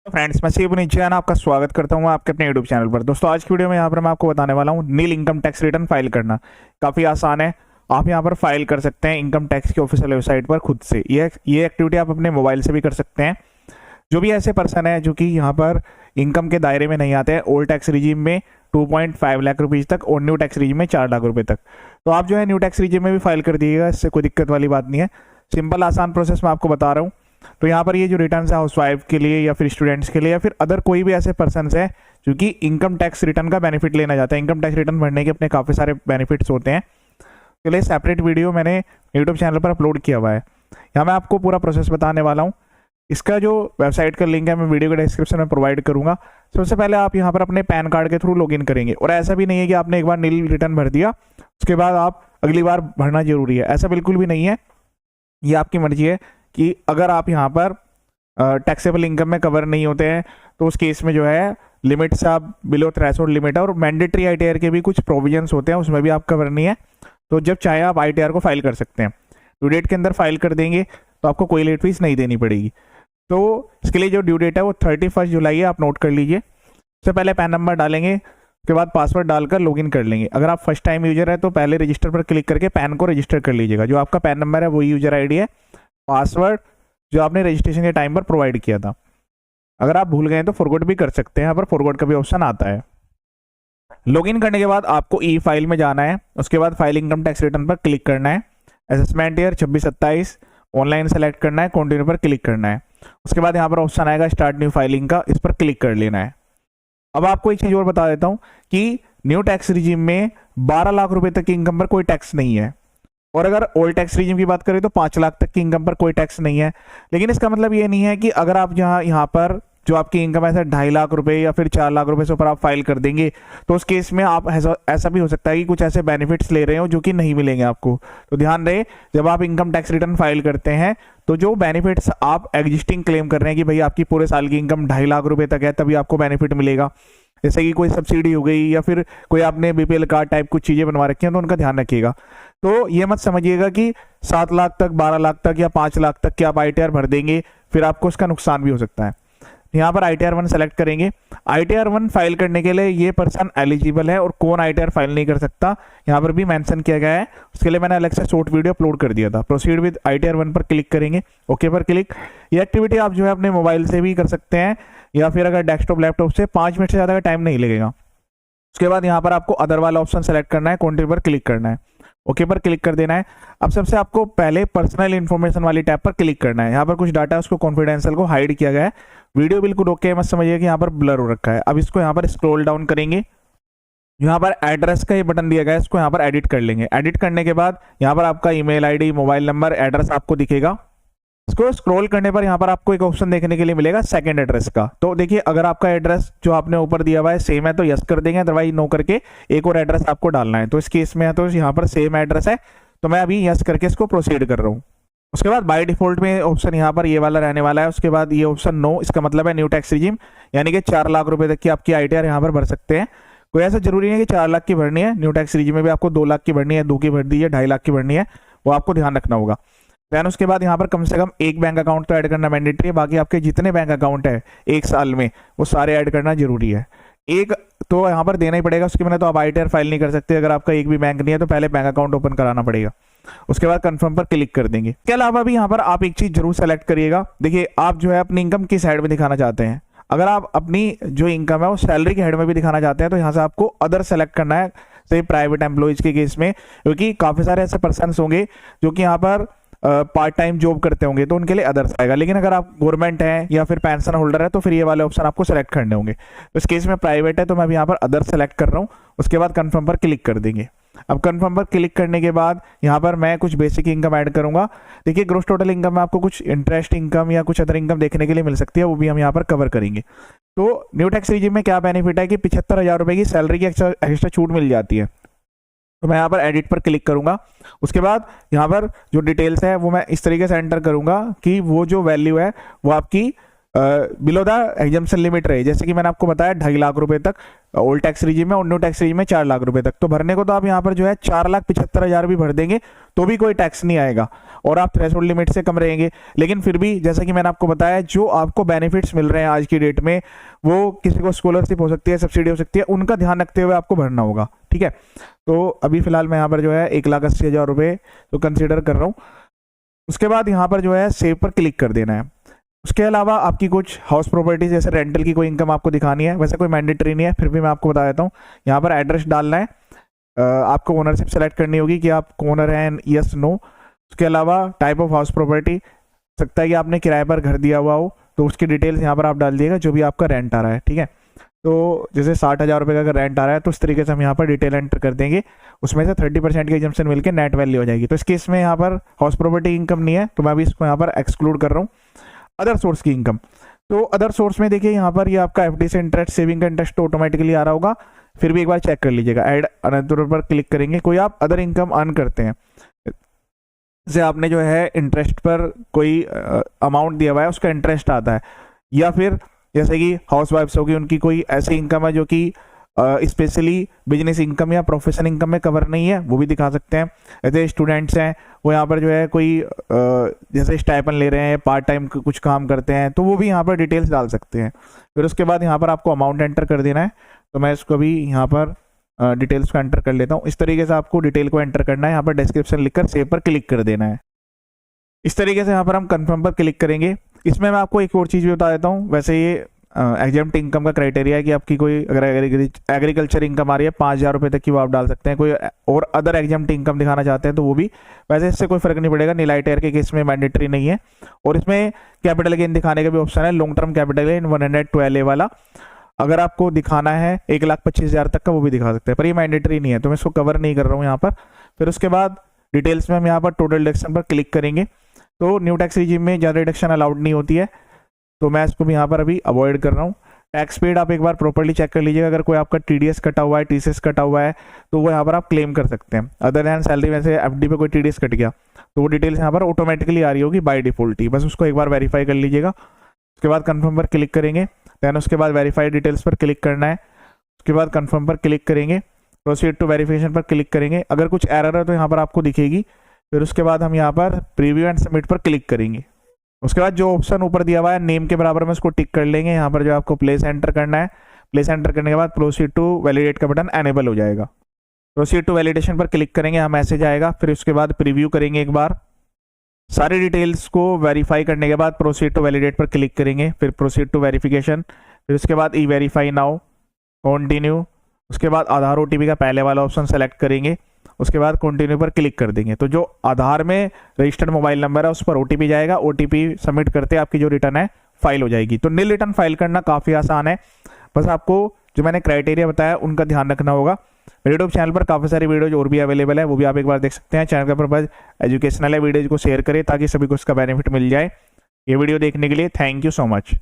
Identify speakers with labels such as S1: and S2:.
S1: Friends, मैं शिव नीचे आपका स्वागत करता हूं आपके अपने यूट्यूब चैनल पर। दोस्तों, आज की वीडियो में यहाँ पर मैं आपको बताने वाला हूं नील इनकम टैक्स रिटर्न फाइल करना। काफ़ी आसान है। आप यहाँ पर फाइल कर सकते हैं इनकम टैक्स की ऑफिशियल वेबसाइट पर खुद से। ये एक्टिविटी आप अपने मोबाइल से भी कर सकते हैं। जो भी ऐसे पर्सन है जो कि यहाँ पर इनकम के दायरे में नहीं आते हैं, ओल्ड टैक्स रिजीम में 2.5 लाख रुपीज़ तक और न्यू टैक्स रिजीम में 4 लाख रुपए तक, तो आप जो है न्यू टैक्स रिजीम में भी फाइल कर दीजिएगा। इससे कोई दिक्कत वाली बात नहीं है। सिंपल आसान प्रोसेस मैं आपको बता रहा हूँ। तो यहाँ पर ये जो रिटर्न है हाउसवाइफ के लिए या फिर स्टूडेंट्स के लिए या फिर अदर कोई भी ऐसे पर्सन है जो कि इनकम टैक्स रिटर्न का बेनिफिट लेना चाहते हैं। इनकम टैक्स रिटर्न भरने के अपने काफ़ी सारे बेनिफिट्स होते हैं। के लिए सेपरेट वीडियो मैंने यूट्यूब चैनल पर अपलोड किया हुआ है। यहाँ मैं आपको पूरा प्रोसेस बताने वाला हूँ। इसका जो वेबसाइट का लिंक है मैं वीडियो के डिस्क्रिप्शन में प्रोवाइड करूंगा। सबसे पहले आप यहाँ पर अपने पैन कार्ड के थ्रू लॉगिन करेंगे। और ऐसा भी नहीं है कि आपने एक बार नील रिटर्न भर दिया उसके बाद आप अगली बार भरना जरूरी है, ऐसा बिल्कुल भी नहीं है। ये आपकी मर्जी है कि अगर आप यहाँ पर टैक्सेबल इनकम में कवर नहीं होते हैं तो उस केस में जो है लिमिट से आप बिलो थ्रेशोल्ड लिमिट है और मैंडेटरी आईटीआर के भी कुछ प्रोविजंस होते हैं, उसमें भी आप कवर नहीं है। तो जब चाहे आप आईटीआर को फाइल कर सकते हैं। ड्यू डेट के अंदर फाइल कर देंगे तो आपको कोई लेट फीस नहीं देनी पड़ेगी। तो इसके लिए जो ड्यू डेट है वो 31 जुलाई है, आप नोट कर लीजिए। सबसे पहले पैन नंबर डालेंगे, उसके बाद पासवर्ड डालकर लॉगिन कर लेंगे। अगर आप फर्स्ट टाइम यूजर है तो पहले रजिस्टर पर क्लिक करके पैन को रजिस्टर कर लीजिएगा। जो आपका पैन नंबर है वही यूजर आईडी है, पासवर्ड जो आपने रजिस्ट्रेशन के टाइम पर प्रोवाइड किया था। अगर आप भूल गए तो फॉरगॉट भी कर सकते हैं, यहाँ पर फॉरगॉट का भी ऑप्शन आता है। लॉगिन करने के बाद आपको ई फाइल में जाना है। उसके बाद फाइल इनकम टैक्स रिटर्न पर क्लिक करना है। असेसमेंट ईयर 26-27 ऑनलाइन सेलेक्ट करना है, कंटिन्यू पर क्लिक करना है। उसके बाद यहाँ पर ऑप्शन आएगा स्टार्ट न्यू फाइलिंग का, इस पर क्लिक कर लेना है। अब आपको एक चीज और बता देता हूँ कि न्यू टैक्स रिजीम में 12 लाख रुपए तक की इनकम पर कोई टैक्स नहीं है। और अगर ओल्ड टैक्स रिजीम की बात करें तो 5 लाख तक की इनकम पर कोई टैक्स नहीं है। लेकिन इसका मतलब ये नहीं है कि अगर आप यहाँ पर जो आपकी इनकम है 2.5 लाख रुपए या फिर 4 लाख रुपए से ऊपर आप फाइल कर देंगे तो उस केस में आप ऐसा भी हो सकता है कि कुछ ऐसे बेनिफिट्स ले रहे हो जो कि नहीं मिलेंगे आपको। तो ध्यान रहे, जब आप इनकम टैक्स रिटर्न फाइल करते हैं तो जो बेनिफिट्स आप एग्जिस्टिंग क्लेम कर रहे हैं कि भाई आपकी पूरे साल की इनकम 2.5 लाख रुपए तक है तभी आपको बेनिफिट मिलेगा, जैसे कि कोई सब्सिडी हो गई या फिर कोई आपने बीपीएल कार्ड टाइप कुछ चीजें बनवा रखी हैं, तो उनका ध्यान रखिएगा। तो ये मत समझिएगा कि 7 लाख तक, 12 लाख तक या 5 लाख तक की आप आईटीआर भर देंगे फिर आपको उसका नुकसान भी हो सकता है। यहाँ पर आईटीआर 1 सेलेक्ट करेंगे। आईटीआर 1 फाइल करने के लिए ये पर्सन एलिजिबल है और कौन आईटीआर फाइल नहीं कर सकता यहाँ पर भी मेंशन किया गया है। उसके लिए मैंने अलग से शॉर्ट वीडियो अपलोड कर दिया था। प्रोसीड विद आईटीआर 1 पर क्लिक करेंगे, ओके पर क्लिक। ये एक्टिविटी आप जो है अपने मोबाइल से भी कर सकते हैं या फिर अगर डेस्कटॉप लैपटॉप से 5 मिनट से ज़्यादा का टाइम नहीं लगेगा। उसके बाद यहाँ पर आपको अदर वाला ऑप्शन सेलेक्ट करना है, कंटिन्यू पर क्लिक करना है, ओके पर क्लिक कर देना है। अब सबसे आपको पहले पर्सनल इन्फॉर्मेशन वाली टैब पर क्लिक करना है। यहाँ पर कुछ डाटा उसको कॉन्फिडेंशियल को हाइड किया गया है। वीडियो बिल्कुल ओके मत समझिए कि यहाँ पर ब्लर हो रखा है। अब इसको यहाँ पर स्क्रॉल डाउन करेंगे, यहाँ पर एड्रेस का ये बटन दिया गया है, इसको यहाँ पर एडिट कर लेंगे। एडिट करने के बाद यहाँ पर आपका email ID, mobile number, address आपको दिखेगा। इसको स्क्रॉल करने पर यहाँ पर आपको एक ऑप्शन देखने के लिए मिलेगा सेकंड एड्रेस का। तो देखिए, अगर आपका एड्रेस जो आपने ऊपर दिया हुआ है सेम है तो यस कर देंगे, अदरवाइज नो करके एक और एड्रेस आपको डालना है। तो इस केस में तो यहाँ पर सेम एड्रेस है तो मैं अभी यस करके इसको प्रोसीड कर रहा हूँ। उसके बाद बाय डिफॉल्ट में ऑप्शन यहाँ पर ये वाला रहने वाला है। उसके बाद ये ऑप्शन नो, इसका मतलब है न्यू टैक्स रिजीम, यानी कि 4 लाख रुपए तक की आपकी आईटीआर यहाँ पर भर सकते हैं। कोई ऐसा जरूरी नहीं है कि 4 लाख की भरनी है। न्यू टैक्स रिजीम में भी आपको 2 लाख की भरनी है, 2 की भर दी है, 2.5 लाख की भरनी है, वो आपको ध्यान रखना होगा। देन उसके बाद यहाँ पर कम से कम एक बैंक अकाउंट तो ऐड करना मैंडेटरी है। बाकी आपके जितने बैंक अकाउंट है एक साल में वो सारे ऐड करना जरूरी है। एक तो यहाँ पर देना ही पड़ेगा, उसके बिना तो आप आईटीआर फाइल नहीं कर सकते। अगर आपका एक भी बैंक नहीं है तो पहले बैंक अकाउंट ओपन कराना पड़ेगा। उसके बाद कंफर्म पर क्लिक कर देंगे। इसके अलावा भी यहाँ पर आप एक चीज जरूर सेलेक्ट करिएगा। देखिए, आप जो है अपनी इनकम किस साइड में दिखाना चाहते हैं। अगर आप अपनी जो इनकम है वो सैलरी के हेड में भी दिखाना चाहते हैं तो यहाँ से आपको अदर सेलेक्ट करना है, जैसे प्राइवेट एम्प्लॉयज के केस में, क्योंकि काफी सारे ऐसे पर्सन होंगे जो कि यहाँ पर पार्ट टाइम जॉब करते होंगे तो उनके लिए अदर्स आएगा। लेकिन अगर आप गवर्नमेंट है या फिर पेंशन होल्डर है तो फिर ये वाले ऑप्शन आपको सेलेक्ट करने होंगे। तो इस केस में प्राइवेट है तो मैं अभी यहाँ पर अदर सेलेक्ट कर रहा हूँ। उसके बाद कंफर्म पर क्लिक कर देंगे। अब कंफर्म पर क्लिक करने के बाद यहाँ पर मैं कुछ बेसिक इनकम ऐड करूंगा। देखिए, ग्रोस टोटल इनकम में आपको कुछ इंटरेस्ट इनकम या कुछ अदर इनकम देखने के लिए मिल सकती है, वो भी हम यहाँ पर कवर करेंगे। तो न्यू टैक्स रिजीम में क्या बेनिफिट है कि 75,000 रुपए की सैलरी की एक्स्ट्रा छूट मिल जाती है। तो मैं यहाँ पर एडिट पर क्लिक करूंगा। उसके बाद यहाँ पर जो डिटेल्स है वो मैं इस तरीके से एंटर करूंगा कि वो जो वैल्यू है वो आपकी बिलो द एग्जाम्पशन लिमिट रहे, जैसे कि मैंने आपको बताया 2.5 लाख रुपए तक ओल्ड टैक्स रिजीम में और न्यू टैक्स रिजीम में 4 लाख रुपए तक। तो भरने को तो आप यहाँ पर जो है 4,75,000 भी भर देंगे तो भी कोई टैक्स नहीं आएगा और आप थ्रेशोल्ड लिमिट से कम रहेंगे। लेकिन फिर भी जैसा कि मैंने आपको बताया, जो आपको बेनिफिट्स मिल रहे हैं आज की डेट में, वो किसी को स्कॉलरशिप हो सकती है, सब्सिडी हो सकती है, उनका ध्यान रखते हुए आपको भरना होगा। ठीक है, तो अभी फिलहाल मैं यहाँ पर जो है 1,80,000 रुपये तो कंसिडर कर रहा हूँ। उसके बाद यहाँ पर जो है सेव पर क्लिक कर देना है। उसके अलावा आपकी कुछ हाउस प्रॉपर्टी जैसे रेंटल की कोई इनकम आपको दिखानी है, वैसे कोई मैंडेटरी नहीं है, फिर भी मैं आपको बता देता हूँ। यहाँ पर एड्रेस डालना है, आपको ओनरशिप सेलेक्ट करनी होगी कि आप ओनर हैं, यस नो। उसके अलावा टाइप ऑफ हाउस प्रॉपर्टी, सकता है कि आपने किराए पर घर दिया हुआ हो, तो उसकी डिटेल्स यहाँ पर आप डाल दिएगा जो भी आपका रेंट आ रहा है। ठीक है, तो जैसे 60,000 रुपये का अगर रेंट आ रहा है तो उस तरीके से हम यहाँ पर डिटेल एंटर कर देंगे, उसमें से 30% की एग्जम्पशन मिलकर नेट वैल्यू हो जाएगी। तो इस केस में यहाँ पर हाउस प्रॉपर्टी इनकम नहीं है, तो मैं अभी इसको यहाँ पर एक्सक्लूड कर रहा हूँ। अदर सोर्स की इनकम, तो अदर सोर्स में देखिए यहाँ पर ये आपका एफडी से इंटरेस्ट, सेविंग का इंटरेस्ट तो ऑटोमेटिकली आ रहा होगा, फिर भी एक बार चेक कर लीजिएगा। ऐड अनदर पर क्लिक करेंगे, कोई आप अदर इनकम अर्न करते हैं, जैसे आपने जो है इंटरेस्ट पर कोई अमाउंट दिया हुआ है, उसका इंटरेस्ट आता है, या फिर जैसे कि हाउस वाइफ्स होगी, उनकी कोई ऐसी इनकम है जो कि स्पेशली बिजनेस इनकम या प्रोफेशनल इनकम में कवर नहीं है, वो भी दिखा सकते हैं। ऐसे स्टूडेंट्स हैं, वो यहाँ पर जो है कोई जैसे स्टाइपन ले रहे हैं, पार्ट टाइम कुछ काम करते हैं, तो वो भी यहाँ पर डिटेल्स डाल सकते हैं। फिर उसके बाद यहाँ पर आपको अमाउंट एंटर कर देना है, तो मैं इसको भी यहाँ पर डिटेल्स को एंटर कर लेता हूँ। इस तरीके से आपको डिटेल को एंटर करना है, यहाँ पर डिस्क्रिप्शन लिखकर सेव पर क्लिक कर देना है। इस तरीके से यहाँ पर हम कन्फर्म पर क्लिक करेंगे। इसमें मैं आपको एक और चीज़ भी बता देता हूँ, वैसे ये एग्जाम्प्ट इनकम का क्राइटेरिया है कि आपकी कोई अगर एग्रीकल्चर इनकम आ रही है 5,000 रुपये तक की, वो आप डाल सकते हैं। कोई और अदर एग्जाम्प्ट इनकम दिखाना चाहते हैं तो वो भी, वैसे इससे कोई फर्क नहीं पड़ेगा, नीलाई टायर के केस में मैंडेटरी नहीं है। और इसमें कैपिटल गेन दिखाने का भी ऑप्शन है, long term capital gain 112A वाला, अगर आपको दिखाना है 1,25,000 तक का, वो भी दिखा सकते हैं, पर ये मैंडेटरी नहीं है, तो मैं इसको कवर नहीं कर रहा हूँ यहाँ पर। फिर उसके बाद डिटेल्स में हम यहाँ पर टोटल डिडक्शन पर क्लिक करेंगे, तो न्यू टैक्स रिजीम में ज़्यादा डिडक्शन अलाउड नहीं होती है, तो मैं इसको भी यहाँ पर अभी अवॉइड कर रहा हूँ। टैक्स पेड आप एक बार प्रॉपर्ली चेक कर लीजिएगा, अगर कोई आपका टीडीएस कटा हुआ है, टीसीएस कटा हुआ है, तो वो यहाँ पर आप क्लेम कर सकते हैं। अदर दैन सैलरी में से एफडी पे कोई टीडीएस कट गया तो वो डिटेल्स यहाँ पर ऑटोमेटिकली आ रही होगी बाय डिफॉल्ट ही, बस उसको एक बार वेरीफाई कर लीजिएगा। उसके बाद कन्फर्म पर क्लिक करेंगे, दैन उसके बाद वेरीफाई डिटेल्स पर क्लिक करना है। उसके बाद कन्फर्म पर क्लिक करेंगे, प्रोसीड टू वेरिफिकेशन पर क्लिक करेंगे, अगर कुछ एरर है तो यहाँ पर आपको दिखेगी। फिर उसके बाद हम यहाँ पर प्रीव्यू एंड सबमिट पर क्लिक करेंगे। उसके बाद जो ऑप्शन ऊपर दिया हुआ है नेम के बराबर में, उसको टिक कर लेंगे। यहाँ पर जो आपको प्लेस एंटर करना है, प्लेस एंटर करने के बाद प्रोसीड टू वैलिडेट का बटन एनेबल हो जाएगा। प्रोसीड टू वैलिडेशन पर क्लिक करेंगे, यहाँ मैसेज आएगा। फिर उसके बाद प्रीव्यू करेंगे एक बार, सारी डिटेल्स को वेरीफाई करने के बाद प्रोसीड टू वैलिडेट पर क्लिक करेंगे। फिर प्रोसीड टू वेरिफिकेशन, फिर उसके बाद ई वेरीफाई नाउ, कंटिन्यू। उसके बाद आधार ओटीपी का पहले वाला ऑप्शन सेलेक्ट करेंगे, उसके बाद कंटिन्यू पर क्लिक कर देंगे। तो जो आधार में रजिस्टर्ड मोबाइल नंबर है उस पर ओटीपी जाएगा, ओटीपी सबमिट करते आपकी जो रिटर्न है फाइल हो जाएगी। तो नील रिटर्न फाइल करना काफ़ी आसान है, बस आपको जो मैंने क्राइटेरिया बताया उनका ध्यान रखना होगा। मेरे यूट्यूब चैनल पर काफ़ी सारी वीडियोज और भी अवेलेबल है, वो भी आप एक बार देख सकते हैं। चैनल का पर्पज एजुकेशनल है, वीडियोज को शेयर करें ताकि सभी को इसका बेनिफिट मिल जाए। ये वीडियो देखने के लिए थैंक यू सो मच।